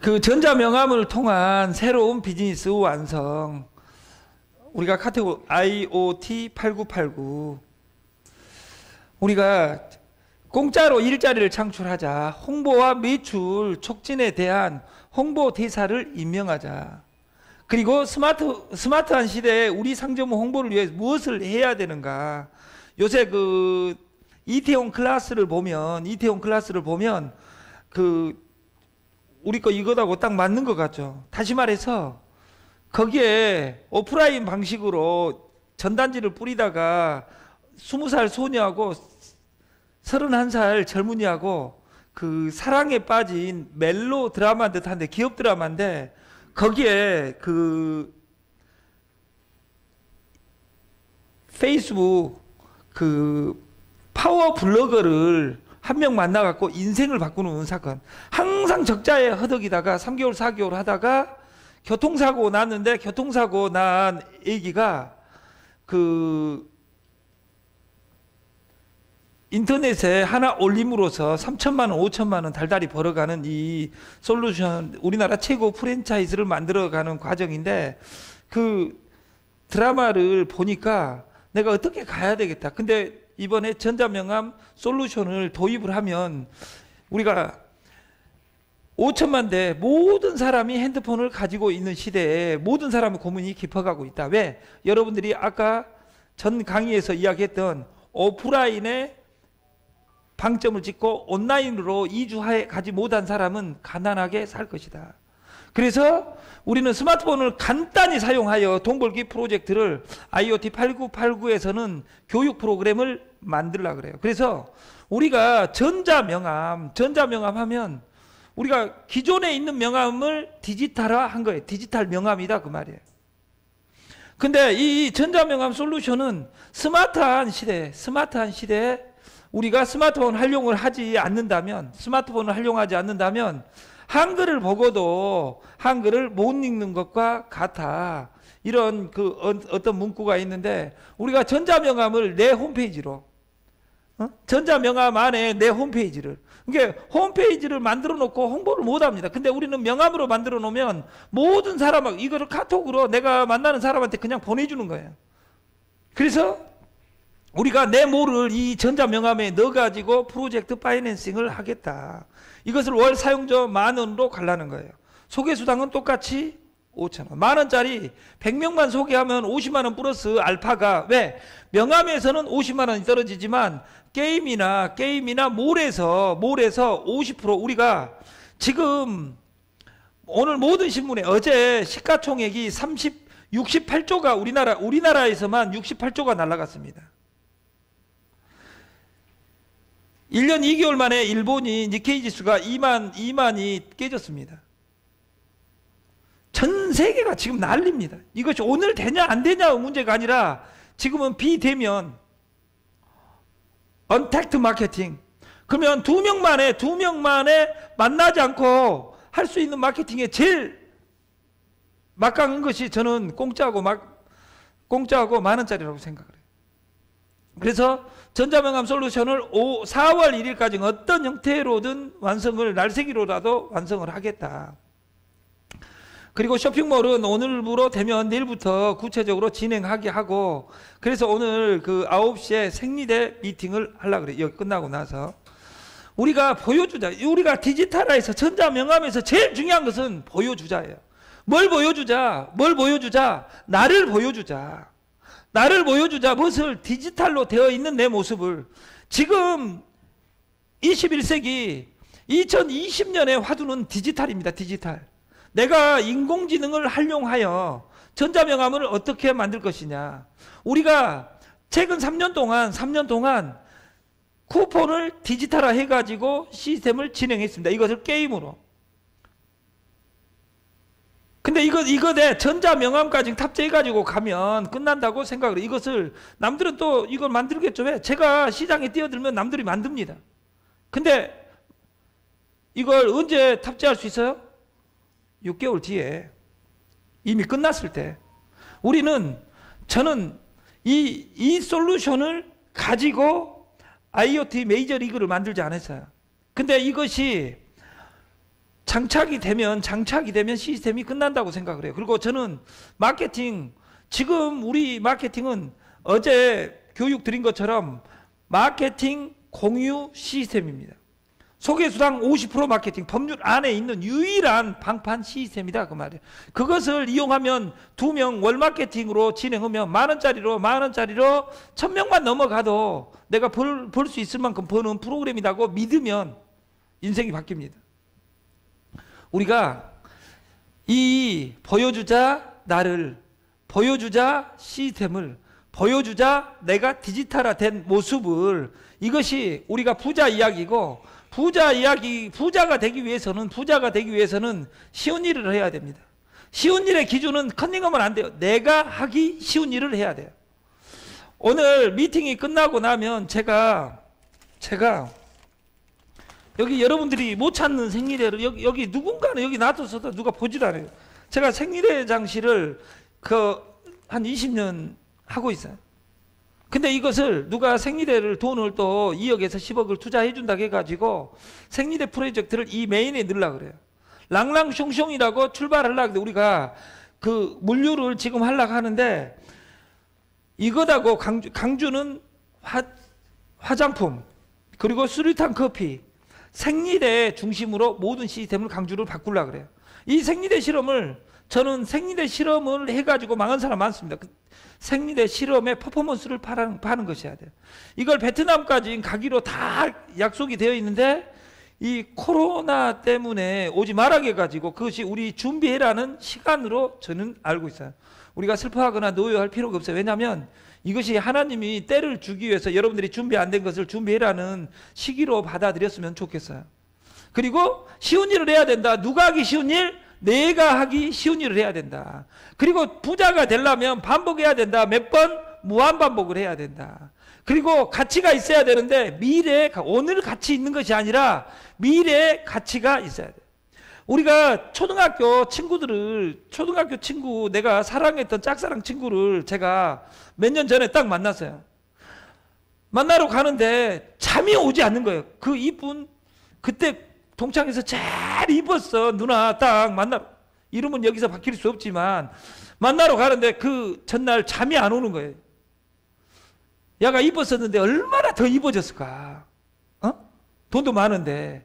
그 전자명함을 통한 새로운 비즈니스 완성. 우리가 카테고리 IoT 8989. 우리가 공짜로 일자리를 창출하자. 홍보와 매출 촉진에 대한 홍보 대사를 임명하자. 그리고 스마트한 시대에 우리 상점의 홍보를 위해 무엇을 해야 되는가. 요새 그 이태원 클래스를 보면 그 우리 거 이거하고 딱 맞는 것 같죠. 다시 말해서 거기에 오프라인 방식으로 전단지를 뿌리다가 20살 소녀하고 31살 젊은이하고 그 사랑에 빠진 멜로 드라마 듯한데, 기업 드라마인데, 거기에 그 페이스북 그 파워 블로거를 한 명 만나갖고 인생을 바꾸는 사건. 항상 적자에 허덕이다가 3개월 4개월 하다가 교통사고 났는데, 교통사고 난 애기가 그 인터넷에 하나 올림으로써 3천만 원 5천만 원 달달이 벌어가는 이 솔루션, 우리나라 최고 프랜차이즈를 만들어가는 과정인데, 그 드라마를 보니까 내가 어떻게 가야 되겠다. 근데 이번에 전자명함 솔루션을 도입을 하면 우리가 5천만 대 모든 사람이 핸드폰을 가지고 있는 시대에 모든 사람의 고민이 깊어가고 있다. 왜? 여러분들이 아까 전 강의에서 이야기했던 오프라인에 방점을 찍고 온라인으로 이주해 가지 못한 사람은 가난하게 살 것이다. 그래서 우리는 스마트폰을 간단히 사용하여 돈 벌기 프로젝트를 IoT 8989에서는 교육 프로그램을 만들려고 그래요. 그래서 우리가 전자명함 하면 우리가 기존에 있는 명함을 디지털화 한 거예요. 디지털 명함이다 그 말이에요. 근데 이 전자명함 솔루션은 스마트한 시대에 우리가 스마트폰을 활용하지 않는다면 한글을 보고도 한글을 못 읽는 것과 같아. 이런 그 어떤 문구가 있는데, 우리가 전자명함을 내 홈페이지로, 전자명함 안에 내 홈페이지를, 그러니까 홈페이지를 만들어 놓고 홍보를 못 합니다. 근데 우리는 명함으로 만들어 놓으면 모든 사람하고 이거를 카톡으로 내가 만나는 사람한테 그냥 보내주는 거예요. 그래서 우리가 내 모를 이 전자명함에 넣어가지고 프로젝트 파이낸싱을 하겠다. 이것을 월 사용자 10,000원으로 가려는 거예요. 소개수당은 똑같이 5,000원. 10,000원짜리 100명만 소개하면 50만원 플러스 알파가. 왜? 명함에서는 50만원이 떨어지지만 게임이나 몰에서 50% 우리가 지금 오늘 모든 신문에 어제 시가총액이 68조가 우리나라에서만 68조가 날아갔습니다. 1년 2개월 만에 일본이 니케이 지수가 2만이 깨졌습니다. 전 세계가 지금 난립니다. 이것이 오늘 되냐 안 되냐 문제가 아니라 지금은 비대면 언택트 마케팅. 그러면 두 명 만에 만나지 않고 할 수 있는 마케팅에 제일 막강한 것이 저는 공짜하고 10,000원짜리라고 생각을 해요. 그래서 전자명함 솔루션을 4월 1일까지 어떤 형태로든 날새기로라도 완성을 하겠다. 그리고 쇼핑몰은 오늘부로 되면 내일부터 구체적으로 진행하게 하고, 그래서 오늘 그 9시에 생리대 미팅을 하려고 그래요. 여기 끝나고 나서. 우리가 보여주자. 우리가 디지털화에서 전자명함에서 제일 중요한 것은 보여주자예요. 뭘 보여주자? 나를 보여주자. 무엇을? 디지털로 되어 있는 내 모습을. 지금 21세기 2020년의 화두는 디지털입니다. 디지털. 내가 인공지능을 활용하여 전자명함을 어떻게 만들 것이냐. 우리가 최근 3년 동안 쿠폰을 디지털화 해가지고 시스템을 진행했습니다. 이것을 게임으로. 근데 이거 내 전자명함까지 탑재해가지고 가면 끝난다고 생각을 해요. 이것을 남들은 또 이걸 만들겠죠. 왜? 제가 시장에 뛰어들면 남들이 만듭니다. 근데 이걸 언제 탑재할 수 있어요? 6개월 뒤에 이미 끝났을 때. 저는 이 솔루션을 가지고 IoT 메이저 리그를 만들지 않았어요. 근데 이것이 장착이 되면 시스템이 끝난다고 생각을 해요. 그리고 저는 마케팅, 지금 우리 마케팅은 어제 교육 드린 것처럼 마케팅 공유 시스템입니다. 소개수당 50% 마케팅, 법률 안에 있는 유일한 방판 시스템이다 그 말이에요. 그것을 이용하면 2명 월 마케팅으로 진행하면 만원짜리로 1000명만 넘어가도 내가 벌 수 있을 만큼 버는 프로그램이라고 믿으면 인생이 바뀝니다. 우리가 이 보여주자 나를, 보여주자 시스템을, 보여주자 내가 디지털화된 모습을, 이것이 우리가 부자 이야기고, 부자가 되기 위해서는 쉬운 일을 해야 됩니다. 쉬운 일의 기준은 컨닝하면 안 돼요. 내가 하기 쉬운 일을 해야 돼요. 오늘 미팅이 끝나고 나면 제가 여기 여러분들이 못 찾는 생리대를 여기 누군가는 여기 놔뒀어도 누가 보질 않아요. 제가 생리대 장치를 한 20년 하고 있어요. 근데 이것을 누가 생리대를 돈을 또 2억에서 10억을 투자해 준다고 해가지고 생리대 프로젝트를 이 메인에 넣으려고 그래요. 랑랑숑숑이라고 출발하려고 하는데 우리가 그 물류를 지금 하려고 하는데, 이거다고 강주는 화장품, 그리고 수류탄 커피, 생리대 중심으로 모든 시스템을 강주를 바꾸려고 그래요. 이 생리대 실험을, 저는 생리대 실험을 해가지고 망한 사람 많습니다. 생리대 실험의 퍼포먼스를 파는 것이어야 돼요. 이걸 베트남까지 가기로 다 약속이 되어 있는데 이 코로나 때문에 오지 말라게 해가지고 그것이 우리 준비해라는 시간으로 저는 알고 있어요. 우리가 슬퍼하거나 노여할 필요가 없어요. 왜냐하면 이것이 하나님이 때를 주기 위해서 여러분들이 준비 안 된 것을 준비해라는 시기로 받아들였으면 좋겠어요. 그리고 쉬운 일을 해야 된다. 누가 하기 쉬운 일? 내가 하기 쉬운 일을 해야 된다. 그리고 부자가 되려면 반복해야 된다. 몇 번? 무한반복을 해야 된다. 그리고 가치가 있어야 되는데 오늘 가치 있는 것이 아니라 미래의 가치가 있어야 돼. 우리가 초등학교 친구, 내가 사랑했던 짝사랑 친구를 제가 몇 년 전에 딱 만났어요. 만나러 가는데 잠이 오지 않는 거예요. 그 이쁜, 그때 동창에서 제일 이뻤어. 누나 딱 이름은 여기서 바뀔 수 없지만 만나러 가는데 그 전날 잠이 안 오는 거예요. 야가 이뻤었는데 얼마나 더 이뻐졌을까? 돈도 많은데.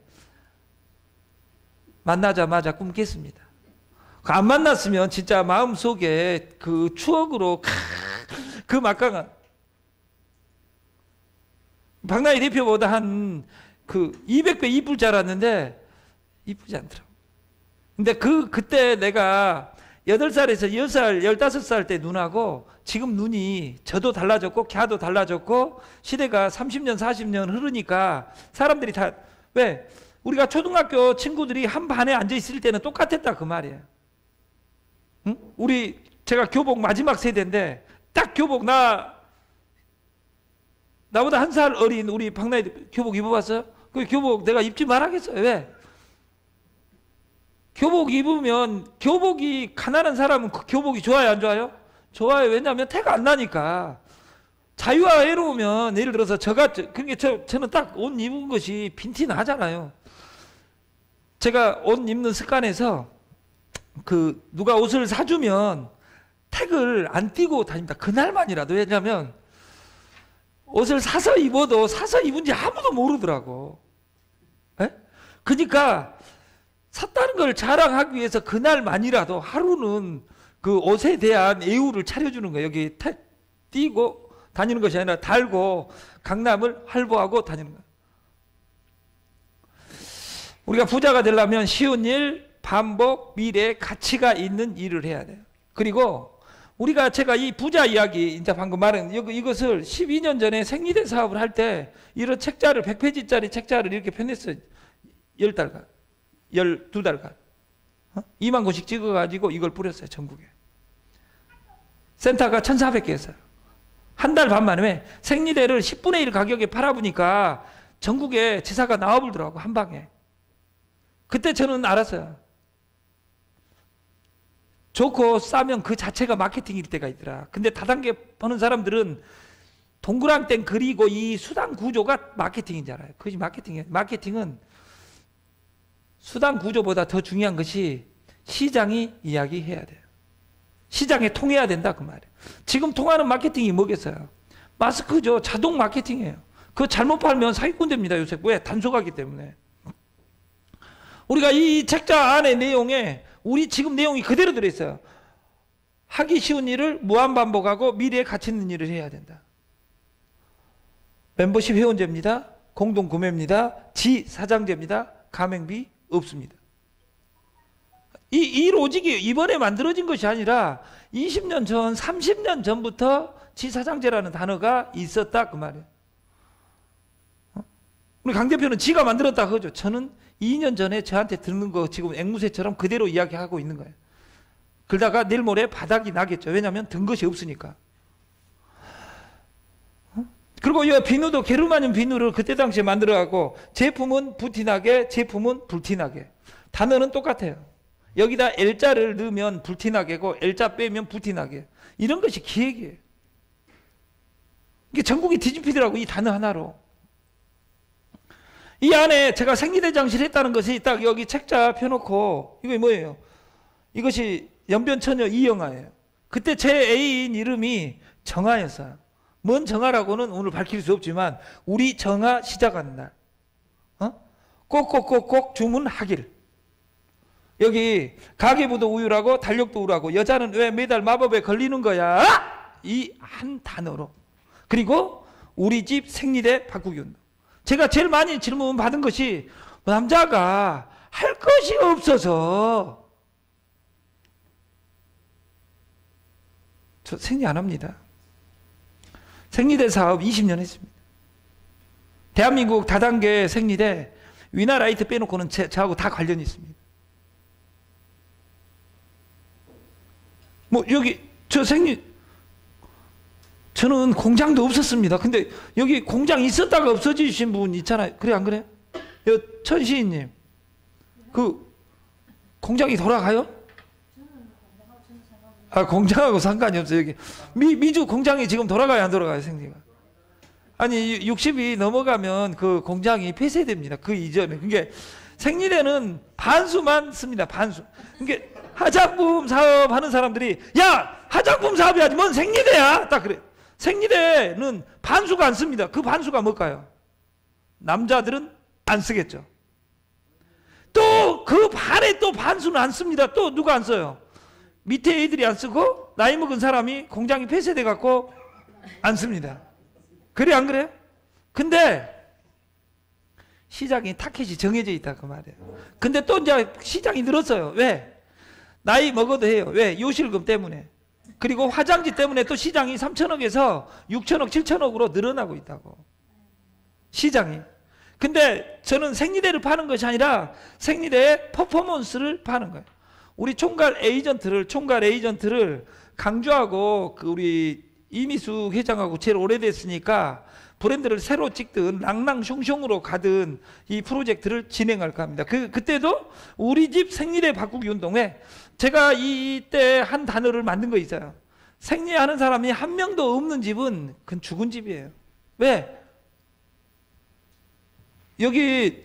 만나자마자 꿈 깼습니다. 안 만났으면 진짜 마음속에 그 추억으로 그 막강한, 박나희 대표보다 한 200배 이쁠 줄 알았는데 이쁘지 않더라고. 근데 그때 내가 8살에서 10살, 15살 때 눈하고 지금 눈이 저도 달라졌고 걔도 달라졌고, 시대가 30년, 40년 흐르니까 사람들이 다, 왜? 우리가 초등학교 친구들이 한 반에 앉아 있을 때는 똑같았다 그 말이에요. 응? 제가 교복 마지막 세대인데 딱 교복 나보다 한 살 어린 우리 박나희 교복 입어봤어요? 그 교복 내가 입지 말라겠어요. 왜? 교복 입으면, 교복이 가난한 사람은 그 교복이 좋아요 안 좋아요? 좋아요. 왜냐하면 태가 안 나니까. 자유와 외로우면 예를 들어서 그러니까 저는 딱 옷 입은 것이 빈티 나잖아요. 제가 옷 입는 습관에서 누가 옷을 사주면 택을 안 띄고 다닙니다. 그날만이라도. 왜냐하면 옷을 사서 입어도 사서 입은지 아무도 모르더라고. 에? 그러니까 샀다는 걸 자랑하기 위해서 그날만이라도 하루는 그 옷에 대한 예우를 차려주는 거예요. 여기 택 띄고 다니는 것이 아니라 달고 강남을 활보하고 다니는 거예요. 우리가 부자가 되려면 쉬운 일, 반복, 미래, 가치가 있는 일을 해야 돼요. 그리고 제가 이 부자 이야기, 이제 방금 말한 이것을 12년 전에 생리대 사업을 할 때 이런 책자를 100페이지짜리 책자를 이렇게 펴냈어요. 10달간, 12달간. 2만 권씩 찍어가지고 이걸 뿌렸어요. 전국에. 센터가 1,400개 했어요. 한 달 반 만에 생리대를 10분의 1 가격에 팔아보니까 전국에 지사가 나와버리더라고, 한 방에. 그때 저는 알았어요. 좋고 싸면 그 자체가 마케팅일 때가 있더라. 근데 다단계 버는 사람들은 동그랑땡 그리고 이 수단 구조가 마케팅인 줄 알아요. 그것이 마케팅이에요. 마케팅은 수단 구조보다 더 중요한 것이 시장이 이야기해야 돼요. 시장에 통해야 된다 그 말이에요. 지금 통하는 마케팅이 뭐겠어요? 마스크죠. 자동 마케팅이에요. 그거 잘못 팔면 사기꾼 됩니다. 요새. 왜? 단속하기 때문에. 우리가 이 책자 안에 내용에 우리 지금 내용이 그대로 들어있어요. 하기 쉬운 일을 무한반복하고 미래에 가치 있는 일을 해야 된다. 멤버십 회원제입니다. 공동구매입니다. 지사장제입니다. 가맹비 없습니다. 이 로직이 이번에 만들어진 것이 아니라 20년 전, 30년 전부터 지사장제라는 단어가 있었다 그 말이에요. 우리 강 대표는 지가 만들었다 그러죠. 저는 2년 전에 저한테 듣는 거 지금 앵무새처럼 그대로 이야기하고 있는 거예요. 그러다가 내일 모레 바닥이 나겠죠. 왜냐하면 든 것이 없으니까. 그리고 이 비누도 게르마늄 비누를 그때 당시에 만들어갖고 제품은 부티나게, 제품은 불티나게. 단어는 똑같아요. 여기다 L자를 넣으면 불티나게고 L자 빼면 부티나게. 이런 것이 기획이에요. 이게 전국이 뒤집히더라고 이 단어 하나로. 이 안에 제가 생리대장실 했다는 것이 딱 여기 책자 펴놓고 이거 뭐예요? 이것이 연변처녀 이영아예요. 그때 제 애인 이름이 정아였어요. 뭔 정아라고는 오늘 밝힐 수 없지만 우리 정아 시작하는 날 꼭꼭꼭꼭 주문하길. 여기 가계부도 우유라고 달력도 우유라고 여자는 왜 매달 마법에 걸리는 거야? 이 한 단어로. 그리고 우리 집 생리대 바꾸기 운동. 제가 제일 많이 질문 받은 것이 남자가 할 것이 없어서 저 생리 안 합니다. 생리대 사업 20년 했습니다. 대한민국 다단계 생리대 위나라이트 빼놓고는 저하고 다 관련이 있습니다. 뭐 여기 저 저는 공장도 없었습니다. 근데 여기 공장 있었다가 없어지신 분 있잖아요. 그래 안 그래? 천시인님 그 공장이 돌아가요? 아, 공장하고 상관이 없어요. 여기 미주 공장이 지금 돌아가요, 안 돌아가요, 생리가? 아니 60이 넘어가면 그 공장이 폐쇄됩니다. 그 이전에. 그게 생리대는 반수만 씁니다. 반수. 그게 화장품 사업 하는 사람들이 야 화장품 사업이야지 뭔 생리대야 딱 그래. 생리대는 반수가 안 씁니다. 그 반수가 뭘까요? 남자들은 안 쓰겠죠. 또 그 반에 또 반수는 안 씁니다. 또 누가 안 써요? 밑에 애들이 안 쓰고 나이 먹은 사람이 공장이 폐쇄돼 갖고 안 씁니다. 그래 안 그래요? 근데 시장이 타켓이 정해져 있다 그 말이에요. 근데 또 이제 시장이 늘었어요. 왜? 나이 먹어도 해요. 왜? 요실금 때문에. 그리고 화장지 때문에 또 시장이 3천억에서 6천억, 7천억으로 늘어나고 있다고. 시장이. 근데 저는 생리대를 파는 것이 아니라 생리대의 퍼포먼스를 파는 거예요. 우리 총괄 에이전트를 강조하고 그 우리 이미숙 회장하고 제일 오래됐으니까 브랜드를 새로 찍든 랑랑숑숑으로 가든 이 프로젝트를 진행할까 합니다. 그때도 우리 집 생리대 바꾸기 운동에 제가 이때 한 단어를 만든 거 있어요. 생리하는 사람이 한 명도 없는 집은 그건 죽은 집이에요. 왜? 여기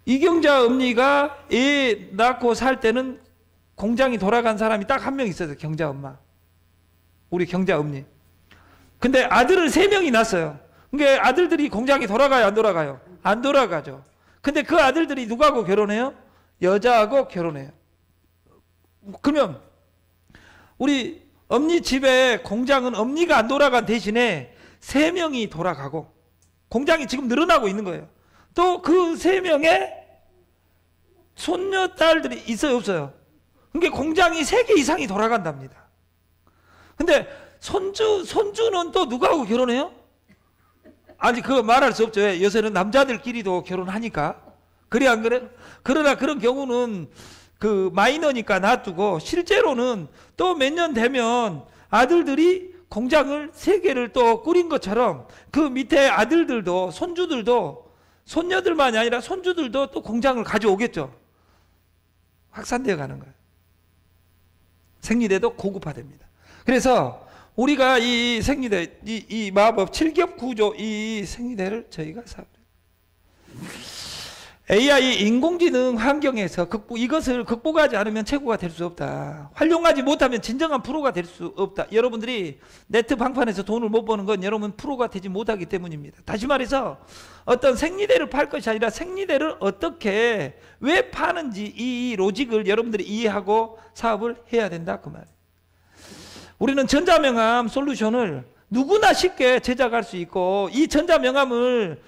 이경자 엄니가 애 낳고 살 때는 공장이 돌아간 사람이 딱 한 명 있었어요. 경자 엄마. 우리 경자 엄니. 근데 아들을 3명이 낳았어요. 그러니까 아들들이 공장이 돌아가요? 안 돌아가요? 안 돌아가죠. 근데 그 아들들이 누구하고 결혼해요? 여자하고 결혼해요. 그러면 우리 엄니 집에 공장은 엄니가 안 돌아간 대신에 3명이 돌아가고 공장이 지금 늘어나고 있는 거예요. 또 그 3명의 손녀딸들이 있어요? 없어요? 그러니까 공장이 3개 이상이 돌아간답니다. 근데 손주는 또 누구하고 결혼해요? 아니 그거 말할 수 없죠. 왜? 요새는 남자들끼리도 결혼하니까. 그래 안 그래? 그러나 그런 경우는 그 마이너니까 놔두고 실제로는 또 몇 년 되면 아들들이 공장을 3개를 또 꾸린 것처럼 그 밑에 아들들도 손주들도 손녀들만이 아니라 손주들도 또 공장을 가져오겠죠. 확산되어 가는 거예요. 생리대도 고급화됩니다. 그래서 우리가 이 생리대, 이 마법 7겹 구조 이 생리대를 저희가 사업해요. AI 인공지능 환경에서 이것을 극복하지 않으면 최고가 될 수 없다. 활용하지 못하면 진정한 프로가 될 수 없다. 여러분들이 네트 방판에서 돈을 못 버는 건 여러분 프로가 되지 못하기 때문입니다. 다시 말해서 어떤 생리대를 팔 것이 아니라 생리대를 어떻게 왜 파는지 이 로직을 여러분들이 이해하고 사업을 해야 된다 그 말이에요. 우리는 전자명함 솔루션을 누구나 쉽게 제작할 수 있고 이 전자명함을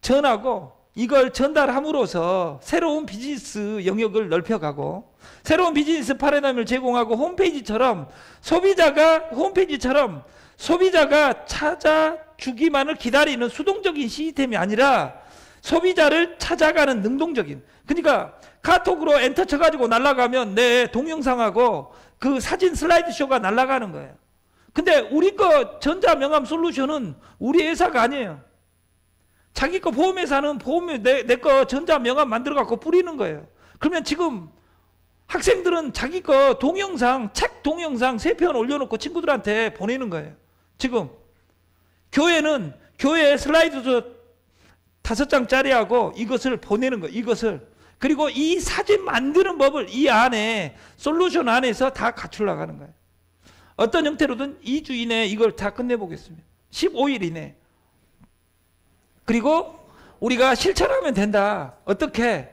전하고 이걸 전달함으로써 새로운 비즈니스 영역을 넓혀가고 새로운 비즈니스 패러다임을 제공하고 홈페이지처럼 소비자가 찾아주기만을 기다리는 수동적인 시스템이 아니라 소비자를 찾아가는 능동적인, 그러니까 카톡으로 엔터 쳐가지고 날아가면 내 동영상하고 그 사진 슬라이드쇼가 날아가는 거예요. 근데 우리 거 전자명함 솔루션은 우리 회사가 아니에요. 자기 거 보험회사는 내 거 전자명함 만들어 갖고 뿌리는 거예요. 그러면 지금 학생들은 자기 거 동영상, 책 동영상 3편 올려놓고 친구들한테 보내는 거예요. 지금 교회는 교회 슬라이드도 5장짜리하고 이것을 보내는 거예요. 이것을. 그리고 이 사진 만드는 법을 이 안에 솔루션 안에서 다 갖추려고 하는 거예요. 어떤 형태로든 2주 이내에 이걸 다 끝내보겠습니다. 15일 이내. 그리고 우리가 실천하면 된다. 어떻게?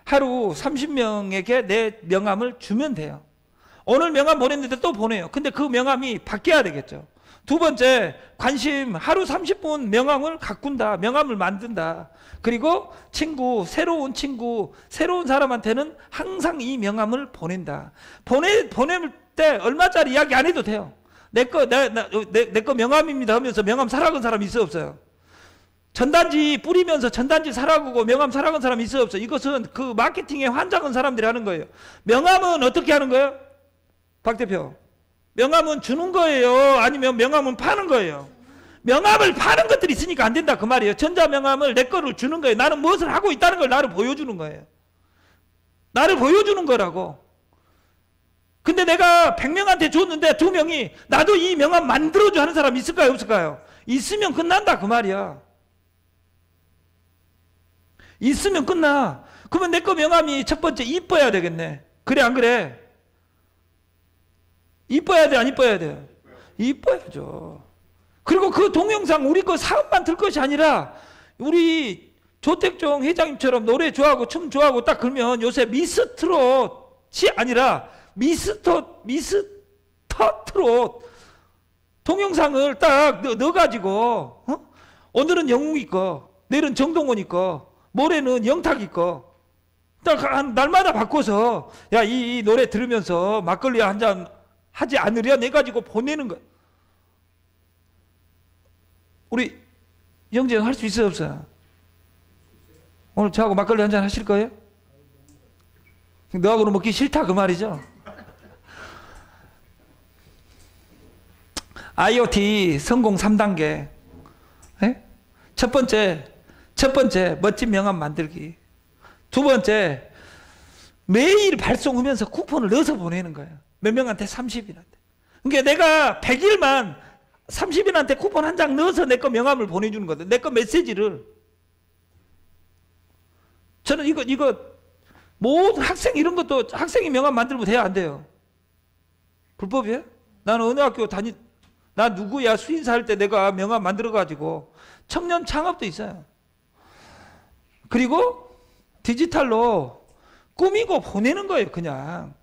하루 30명에게 내 명함을 주면 돼요. 오늘 명함 보냈는데 또 보내요. 근데 그 명함이 바뀌어야 되겠죠. 두 번째, 관심, 하루 30분 명함을 가꾼다. 명함을 만든다. 그리고 새로운 사람한테는 항상 이 명함을 보낸다. 보낼 때 얼마짜리 이야기 안 해도 돼요. 내 거 명함입니다 하면서 명함 사라건 사람 있어 없어요? 전단지 뿌리면서 전단지 사라고 명함 사라건 사람 있어 없어? 이것은 그 마케팅에 환장한 사람들이 하는 거예요. 명함은 어떻게 하는 거예요? 박 대표. 명함은 주는 거예요? 아니면 명함은 파는 거예요? 명함을 파는 것들이 있으니까 안 된다 그 말이에요. 전자명함을 내 거를 주는 거예요. 나는 무엇을 하고 있다는 걸 나를 보여주는 거예요. 나를 보여주는 거라고. 근데 내가 100명한테 줬는데 2명이 나도 이 명함 만들어줘 하는 사람 있을까요? 없을까요? 있으면 끝난다 그 말이야. 있으면 끝나. 그러면 내 거 명함이 첫 번째 이뻐야 되겠네. 그래 안 그래? 이뻐야 돼 안 이뻐야 돼? 이뻐야죠. 그리고 그 동영상 우리 거 사업만 들 것이 아니라 우리 조택종 회장님처럼 노래 좋아하고 춤 좋아하고 딱 그러면 요새 미스트롯이 아니라 미스터 트롯 동영상을 딱 넣어가지고 오늘은 영웅이 거, 내일은 정동원이 거, 모레는 영탁이 거 딱 날마다 바꿔서 야 이 노래 들으면서 막걸리 한 잔 하지 않으려 내 가지고 보내는 거. 우리 영재 할 수 있어요 없어요? 오늘 저하고 막걸리 한 잔 하실 거예요? 너하고는 먹기 싫다 그 말이죠. IoT 성공 3단계. 네? 첫 번째 멋진 명함 만들기. 두 번째 매일 발송하면서 쿠폰을 넣어서 보내는 거예요. 몇 명한테? 30인한테. 그러니까 내가 100일만 30인한테 쿠폰 한 장 넣어서 내 거 명함을 보내주는 거거든. 내 거 메시지를. 저는 이거 모든 학생 이런 것도 학생이 명함 만들면 돼야 안 돼요? 불법이에요? 나는 어느 학교 나 누구야 수인사 할 때 내가 명함 만들어가지고 청년 창업도 있어요. 그리고 디지털로 꾸미고 보내는 거예요 그냥.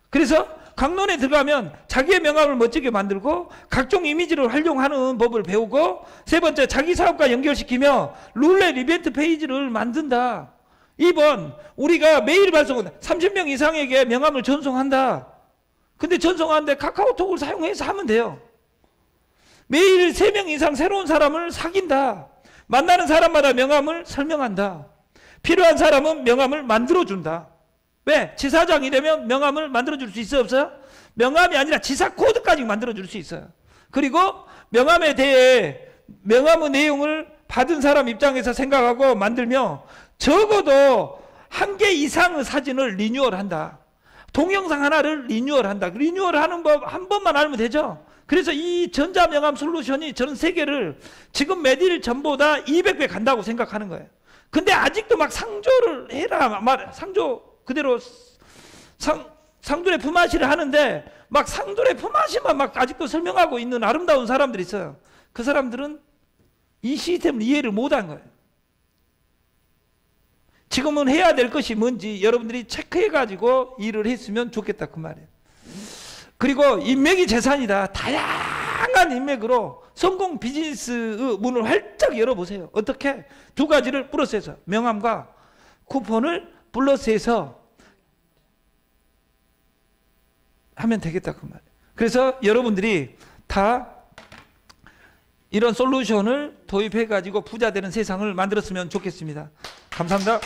그래서 강론에 들어가면 자기의 명함을 멋지게 만들고 각종 이미지를 활용하는 법을 배우고, 세 번째 자기 사업과 연결시키며 룰렛 이벤트 페이지를 만든다. 2번 우리가 메일 발송은 30명 이상에게 명함을 전송한다. 근데 전송하는데 카카오톡을 사용해서 하면 돼요. 매일 3명 이상 새로운 사람을 사귄다. 만나는 사람마다 명함을 설명한다. 필요한 사람은 명함을 만들어준다. 왜? 지사장이 되면 명함을 만들어줄 수 있어요 없어요? 명함이 아니라 지사 코드까지 만들어줄 수 있어요. 그리고 명함에 대해 명함의 내용을 받은 사람 입장에서 생각하고 만들며 적어도 1개 이상의 사진을 리뉴얼한다. 동영상 하나를 리뉴얼한다. 리뉴얼하는 법 한 번만 알면 되죠. 그래서 이 전자명함 솔루션이 전 세계를 지금 메딜 전보다 200배 간다고 생각하는 거예요. 근데 아직도 막 상조를 해라, 상조 그대로 상둘의 품앗이를 하는데 막 상둘의 품앗이만 막 아직도 설명하고 있는 아름다운 사람들이 있어요. 그 사람들은 이 시스템을 이해를 못한 거예요. 지금은 해야 될 것이 뭔지 여러분들이 체크해가지고 일을 했으면 좋겠다 그 말이에요. 그리고 인맥이 재산이다. 다양한 인맥으로 성공 비즈니스의 문을 활짝 열어보세요. 어떻게? 두 가지를 플러스해서 명함과 쿠폰을 플러스해서 하면 되겠다 그 말이에요. 그래서 여러분들이 다 이런 솔루션을 도입해 가지고 부자 되는 세상을 만들었으면 좋겠습니다. 감사합니다.